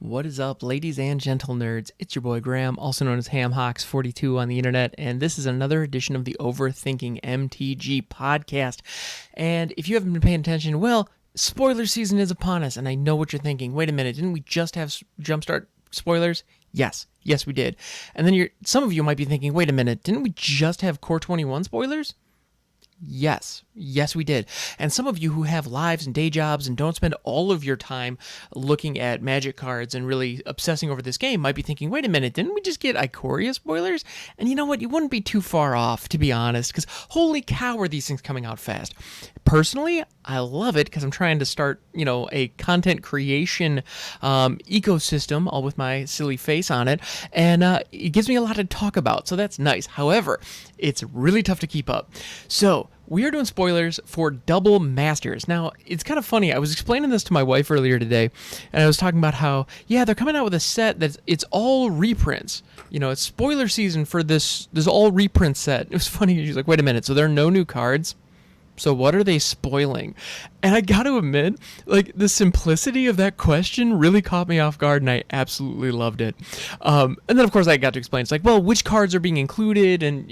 What is up, ladies and gentle nerds? It's your boy Graham, also known as HamHawks42 on the internet, and this is another edition of the Overthinking MTG podcast. And if you haven't been paying attention, well, spoiler season is upon us, and I know what you're thinking. Wait a minute, didn't we just have Jumpstart spoilers? Yes, we did. And then some of you might be thinking, wait a minute, didn't we just have Core 21 spoilers? Yes, we did. And some of you who have lives and day jobs and don't spend all of your time looking at Magic cards and really obsessing over this game might be thinking, wait a minute, didn't we just get Ikoria spoilers? And you know what? You wouldn't be too far off, to be honest, because holy cow, are these things coming out fast. Personally, I love it because I'm trying to start, a content creation ecosystem, all with my silly face on it, and it gives me a lot to talk about, so that's nice. However, it's really tough to keep up. So we are doing spoilers for Double Masters. Now, it's kind of funny. I was explaining this to my wife earlier today, and I was talking about how, they're coming out with a set it's all reprints. It's spoiler season for this all reprint set. It was funny. She's like, wait a minute, so there are no new cards? So what are they spoiling? And I got to admit, the simplicity of that question really caught me off guard, and I absolutely loved it. And then, of course, I got to explain. It's which cards are being included, and,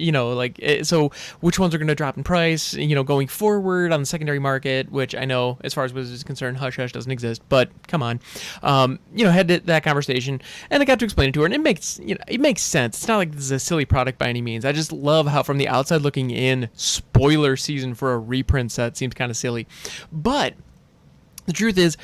so which ones are going to drop in price, going forward on the secondary market, which I know, as far as Wizards is concerned, Hush Hush doesn't exist, but come on. Had that conversation, and I got to explain it to her, and it makes sense. It's not like this is a silly product by any means. I just love how, from the outside looking in, spoiler season for a reprint set seems kind of silly. But the truth is,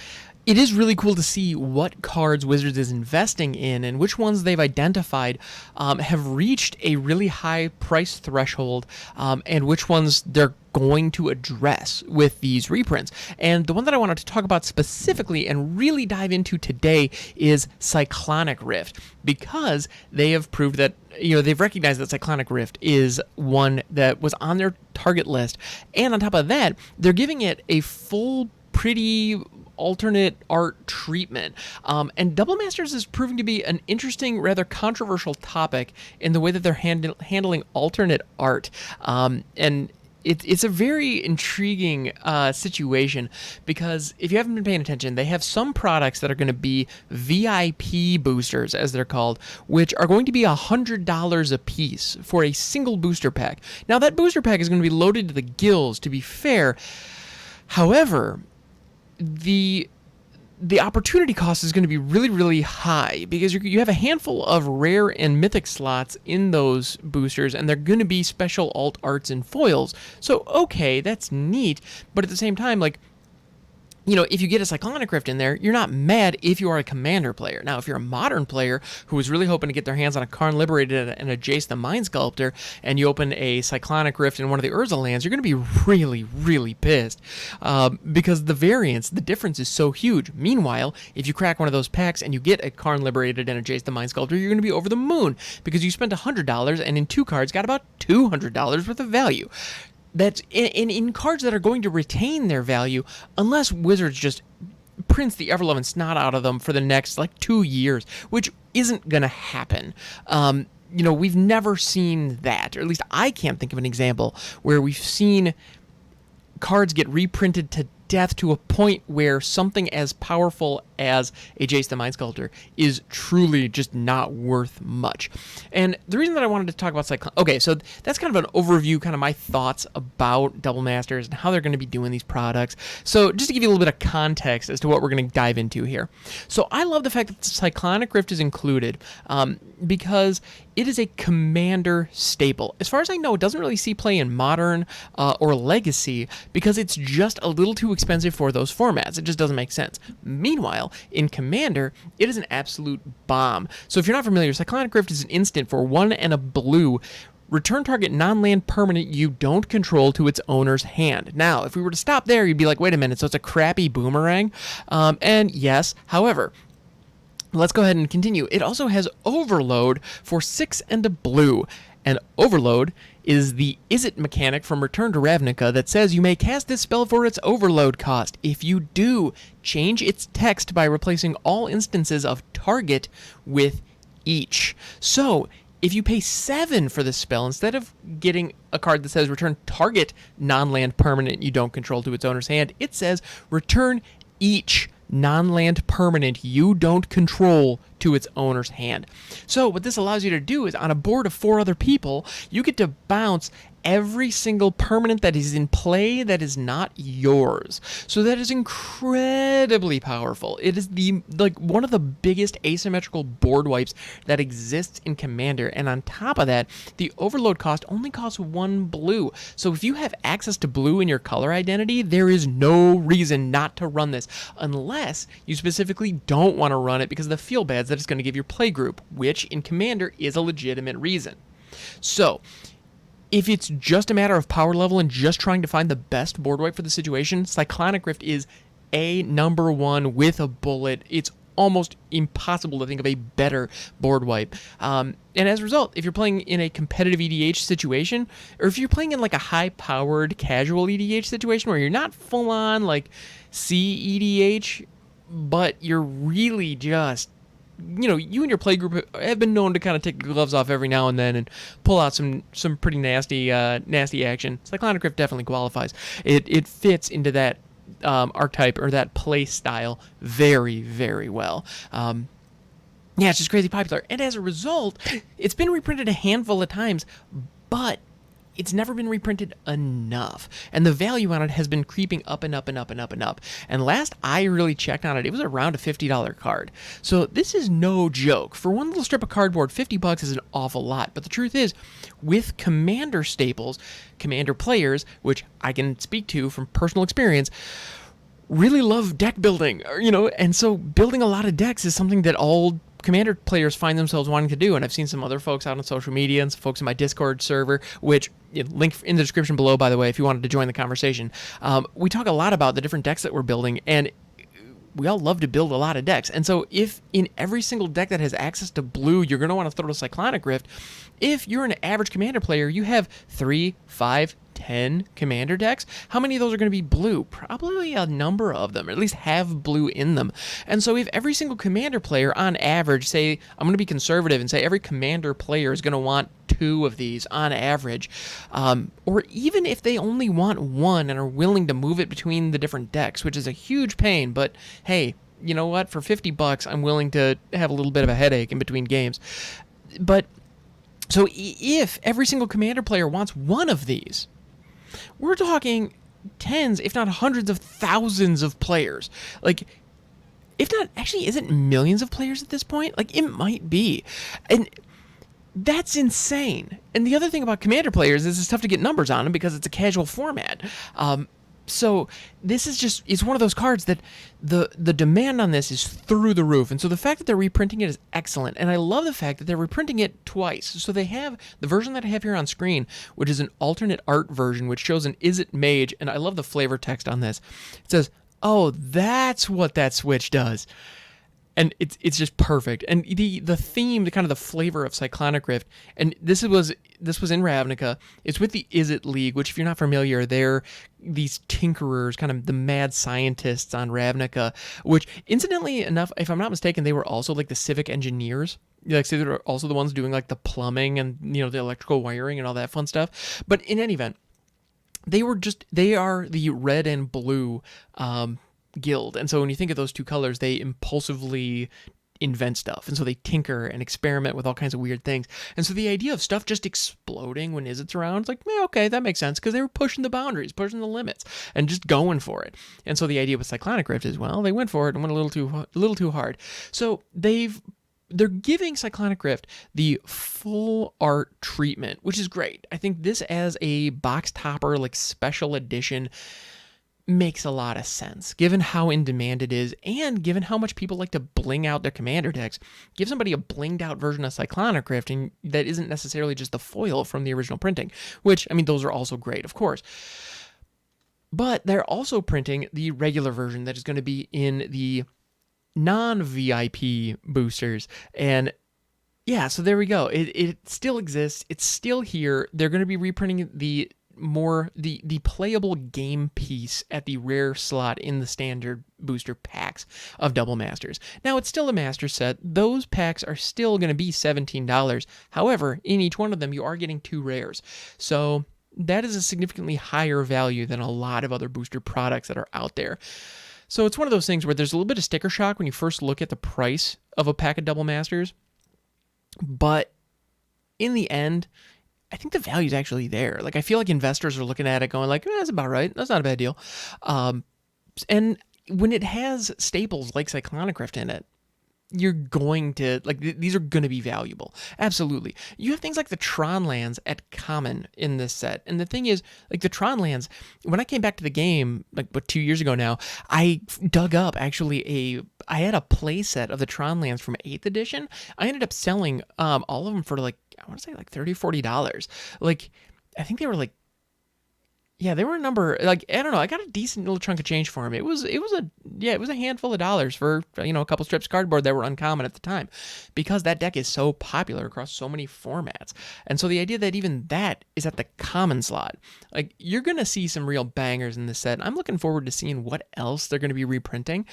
it is really cool to see what cards Wizards is investing in and which ones they've identified have reached a really high price threshold, and which ones they're going to address with these reprints. And the one that I wanted to talk about specifically and really dive into today is Cyclonic Rift, because they have proved that, they've recognized that Cyclonic Rift is one that was on their target list. And on top of that, they're giving it a full, pretty alternate art treatment. And Double Masters is proving to be an interesting, rather controversial topic in the way that they're handling alternate art. And it's a very intriguing situation, because if you haven't been paying attention, they have some products that are going to be VIP boosters, as they're called, which are going to be $100 a piece for a single booster pack. Now, that booster pack is going to be loaded to the gills, to be fair. However, the opportunity cost is going to be really, really high, because you have a handful of rare and mythic slots in those boosters, and they're going to be special alt arts and foils. So, okay, that's neat, but at the same time, if you get a Cyclonic Rift in there, you're not mad if you are a Commander player. Now, if you're a Modern player who is really hoping to get their hands on a Karn Liberated and a Jace the Mind Sculptor, and you open a Cyclonic Rift in one of the Urza lands, you're going to be really, really pissed, because the difference is so huge. Meanwhile, if you crack one of those packs and you get a Karn Liberated and a Jace the Mind Sculptor, you're going to be over the moon, because you spent $100 and in 2 cards got about $200 worth of value. That's in cards that are going to retain their value unless Wizards just prints the ever-loving snot out of them for the next 2 years, which isn't going to happen. We've never seen that, or at least I can't think of an example where we've seen cards get reprinted to death to a point where something as powerful as a Jace the Mind Sculptor is truly just not worth much. And the reason that I wanted to talk about okay, so that's kind of an overview, kind of my thoughts about Double Masters and how they're going to be doing these products. So just to give you a little bit of context as to what we're going to dive into here. So I love the fact that the Cyclonic Rift is included, because it is a Commander staple. As far as I know, it doesn't really see play in Modern or Legacy, because it's just a little too expensive for those formats. It just doesn't make sense. Meanwhile, in Commander, it is an absolute bomb. So if you're not familiar, Cyclonic Rift is an instant for 1 and a blue. Return target non-land permanent you don't control to its owner's hand. Now, if we were to stop there, you'd be like, wait a minute, so it's a crappy boomerang? And yes, however, let's go ahead and continue. It also has Overload for 6 and a blue. And Overload is the Is-It mechanic from Return to Ravnica that says you may cast this spell for its Overload cost. If you do, change its text by replacing all instances of target with each. So, if you pay 7 for this spell, instead of getting a card that says return target non-land permanent you don't control to its owner's hand, it says return each non-land permanent you don't control to its owner's hand. So what this allows you to do is on a board of 4 other people, you get to bounce every single permanent that is in play that is not yours. So that is incredibly powerful. It is one of the biggest asymmetrical board wipes that exists in Commander, and on top of that, the overload cost only costs 1 blue. So if you have access to blue in your color identity, there is no reason not to run this, unless you specifically don't want to run it because of the feel bads that it's going to give your play group, which in Commander is a legitimate reason. So if it's just a matter of power level and just trying to find the best board wipe for the situation, Cyclonic Rift is a number 1 with a bullet. It's almost impossible to think of a better board wipe. And as a result, if you're playing in a competitive EDH situation, or if you're playing in like a high-powered casual EDH situation where you're not full-on like CEDH, but you're really just, you and your play group have been known to kind of take the gloves off every now and then and pull out some pretty nasty action. Cyclonic Rift definitely qualifies. It fits into that archetype or that play style very, very well. Yeah, it's just crazy popular. And as a result, it's been reprinted a handful of times, but it's never been reprinted enough. And the value on it has been creeping up and up and up and up and up. And last I really checked on it, it was around a $50 card. So this is no joke. For one little strip of cardboard, $50 is an awful lot. But the truth is, with Commander staples, Commander players, which I can speak to from personal experience, really love deck building, and so building a lot of decks is something that all Commander players find themselves wanting to do. And I've seen some other folks out on social media and some folks in my Discord server, which link in the description below, by the way, if you wanted to join the conversation. We talk a lot about the different decks that we're building, and we all love to build a lot of decks. And so if in every single deck that has access to blue, you're going to want to throw to Cyclonic Rift, if you're an average Commander player, you have 3, 5, 10 Commander decks. How many of those are going to be blue? Probably a number of them, or at least have blue in them. And so if every single Commander player on average, say, I'm going to be conservative and say every Commander player is going to want 2 of these on average, or even if they only want 1 and are willing to move it between the different decks, which is a huge pain, but hey, you know what? For $50, I'm willing to have a little bit of a headache in between games. But so if every single Commander player wants 1 of these, we're talking tens, if not hundreds of thousands of players. Like, if not, actually, is it millions of players at this point? Like, it might be. And that's insane. And the other thing about Commander players is it's tough to get numbers on them because it's a casual format. So this is just, it's one of those cards that the demand on this is through the roof. And so the fact that they're reprinting it is excellent. And I love the fact that they're reprinting it twice. So they have the version that I have here on screen, which is an alternate art version, which shows an Is It Mage. And I love the flavor text on this. It says, oh, that's what that switch does. And it's just perfect. And the theme, the kind of the flavor of Cyclonic Rift, and this was in Ravnica. It's with the Is It League, which if you're not familiar, they're these tinkerers, kind of the mad scientists on Ravnica, which incidentally enough, if I'm not mistaken, they were also like the civic engineers. Like, so they were also the ones doing like the plumbing and, the electrical wiring and all that fun stuff. But in any event, they are the red and blue guild. And so when you think of those 2 colors, they impulsively invent stuff. And so they tinker and experiment with all kinds of weird things. And so the idea of stuff just exploding when Izzet's around, it's like, okay, that makes sense, because they were pushing the boundaries, pushing the limits, and just going for it. And so the idea with Cyclonic Rift is, well, they went for it and went a little too hard. So they're giving Cyclonic Rift the full art treatment, which is great. I think this as a box topper, like special edition, makes a lot of sense, given how in demand it is, and given how much people like to bling out their Commander decks. Give somebody a blinged out version of Cyclonic Rift, and that isn't necessarily just the foil from the original printing, which, I mean, those are also great, of course. But they're also printing the regular version that is going to be in the non-VIP boosters, and yeah, so there we go. It still exists. It's still here. They're going to be reprinting the playable game piece at the rare slot in the standard booster packs of Double Masters. Now, it's still a master set. Those packs are still going to be $17. However, in each one of them, you are getting 2 rares. So that is a significantly higher value than a lot of other booster products that are out there. So it's one of those things where there's a little bit of sticker shock when you first look at the price of a pack of double masters, but in the end, I think the value is actually there. Like, I feel like investors are looking at it going like, that's about right. That's not a bad deal. And when it has staples like Cyclonic Rift in it, you're going to, like, these are going to be valuable. Absolutely. You have things like the Tron lands at common in this set. And the thing is, like, the Tron lands, when I came back to the game, like, 2 years ago now, I dug up actually I had a play set of the Tron lands from 8th edition. I ended up selling all of them for, like, I want to say like $30, $40. Like, I think they were like, yeah, they were a number, like, I don't know, I got a decent little chunk of change for him. It was a handful of dollars for, a couple strips of cardboard that were uncommon at the time, because that deck is so popular across so many formats. And so the idea that even that is at the common slot, like, you're going to see some real bangers in this set. I'm looking forward to seeing what else they're going to be reprinting.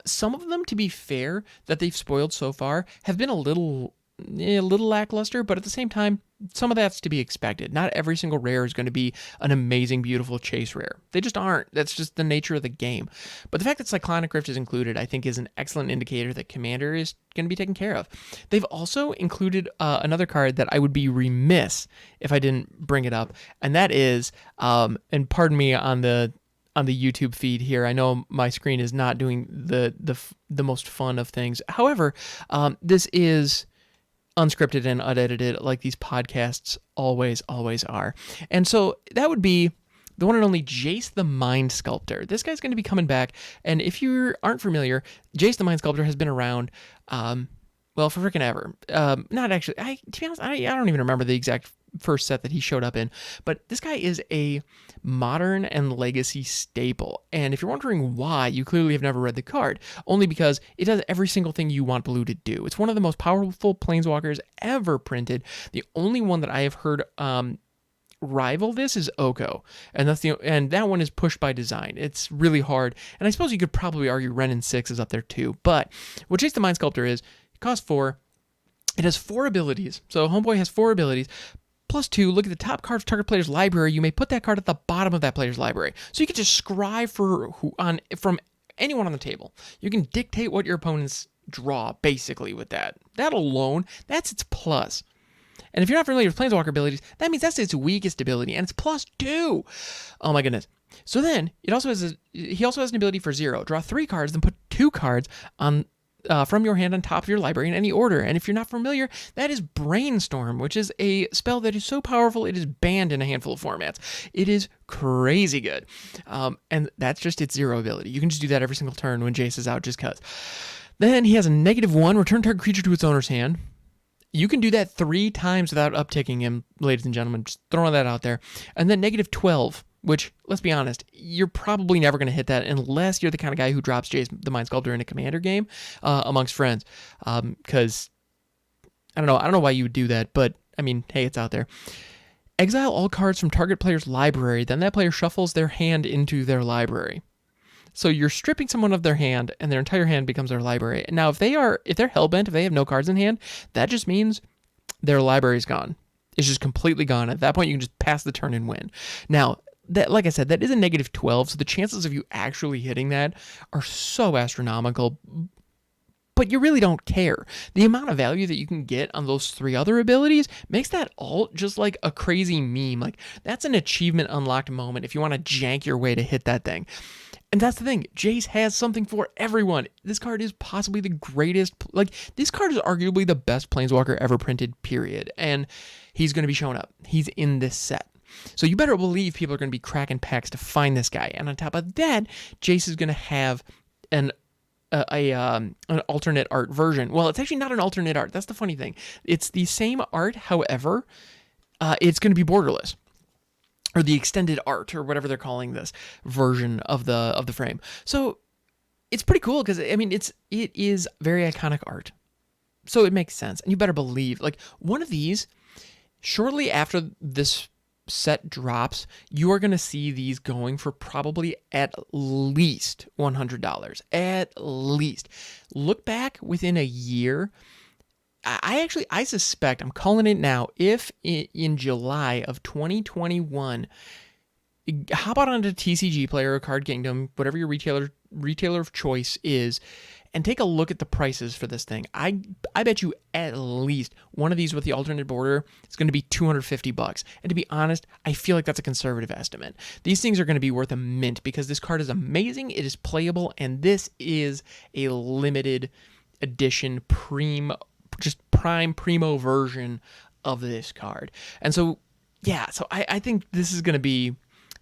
Some of them, to be fair, that they've spoiled so far have been a little lackluster, but at the same time, some of that's to be expected. Not every single rare is going to be an amazing, beautiful chase rare. They just aren't. That's just the nature of the game. But the fact that Cyclonic Rift is included, I think, is an excellent indicator that Commander is going to be taken care of. They've also included another card that I would be remiss if I didn't bring it up, and that is, and pardon me on the YouTube feed here, I know my screen is not doing the most fun of things. However, this is unscripted and unedited, like these podcasts always are. And so that would be the one and only Jace the Mind Sculptor. This guy's going to be coming back, and if you aren't familiar, Jace the Mind Sculptor has been around, for freaking ever. Not actually, to be honest, I don't even remember the exact first set that he showed up in, but this guy is a modern and legacy staple. And if you're wondering why, you clearly have never read the card, only because it does every single thing you want blue to do. It's one of the most powerful planeswalkers ever printed. The only one that I have heard rival this is Oko, and that one is pushed by design. It's really hard, and I suppose you could probably argue Ren and 6 is up there too. But what Chase the Mind Sculptor is, it costs 4. It has 4 abilities. So Homeboy has 4 abilities. Plus 2, look at the top card of target player's library. You may put that card at the bottom of that player's library. So you can just scribe from anyone on the table. You can dictate what your opponents draw, basically, with that. That alone, that's its plus. And if you're not familiar with Planeswalker abilities, that means that's its weakest ability, and it's plus 2. Oh my goodness. So then, he also has an ability for 0. Draw 3 cards, then put 2 cards on from your hand on top of your library in any order. And if you're not familiar, that is Brainstorm, which is a spell that is so powerful it is banned in a handful of formats. It is crazy good. And that's just its 0 ability. You can just do that every single turn when Jace is out, just cuz. Then he has a -1, return target creature to its owner's hand. You can do that 3 times without upticking him, ladies and gentlemen. Just throwing that out there. And then -12, which, let's be honest, you're probably never going to hit that unless you're the kind of guy who drops Jace the Mind Sculptor in a Commander game amongst friends. Because I don't know why you would do that, but I mean, hey, it's out there. Exile all cards from target player's library, then that player shuffles their hand into their library. So you're stripping someone of their hand, and their entire hand becomes their library. Now, if they're hellbent, if they have no cards in hand, that just means their library's gone. It's just completely gone. At that point, you can just pass the turn and win. Now, that, like I said, that is a -12, so the chances of you actually hitting that are so astronomical, but you really don't care. The amount of value that you can get on those 3 other abilities makes that alt just like a crazy meme. Like, that's an achievement unlocked moment if you want to jank your way to hit that thing. And that's the thing, Jace has something for everyone. This card is possibly the greatest, this card is arguably the best Planeswalker ever printed, period. And he's going to be showing up. He's in this set. So you better believe people are going to be cracking packs to find this guy. And on top of that, Jace is going to have an alternate art version. Well, it's actually not an alternate art. That's the funny thing. It's the same art, however, it's going to be borderless, or the extended art, or whatever they're calling this version of the frame. So it's pretty cool because I mean it is very iconic art. So it makes sense, and you better believe one of these shortly after this set drops, you are going to see these going for probably at least $100. At least. Look back within a year. I suspect, I'm calling it now, if in July of 2021, hop out onto TCG Player or Card Kingdom, whatever your retailer of choice is, and take a look at the prices for this thing. I bet you at least one of these with the alternate border is going to be $250. And to be honest, I feel like that's a conservative estimate. These things are going to be worth a mint because this card is amazing, it is playable, and this is a limited edition prime primo version of this card. And so, yeah, so I think this is going to be...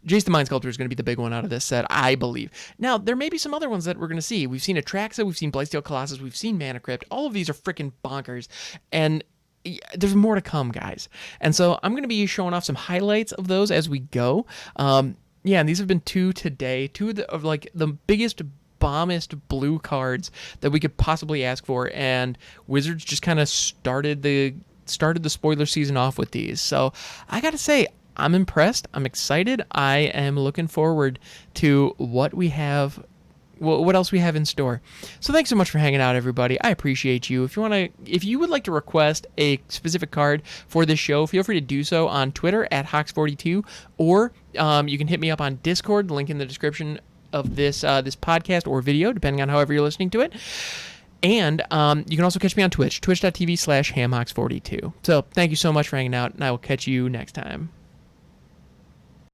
Jace the Mind Sculptor is going to be the big one out of this set, I believe. Now, there may be some other ones that we're going to see. We've seen Atraxa, we've seen Blightsteel Colossus, we've seen Mana Crypt. All of these are freaking bonkers, and there's more to come, guys. And so I'm going to be showing off some highlights of those as we go. And these have been two today, two of the biggest, bombest blue cards that we could possibly ask for, and Wizards just kind of started the spoiler season off with these. So I got to say, I'm impressed. I'm excited. I am looking forward to what we have, what else we have in store. So thanks so much for hanging out, everybody. I appreciate you. If you would like to request a specific card for this show, feel free to do so on Twitter at Hawks42, or you can hit me up on Discord, link in the description of this podcast or video, depending on however you're listening to it. And you can also catch me on Twitch, twitch.tv/hamhawks42. So thank you so much for hanging out, and I will catch you next time.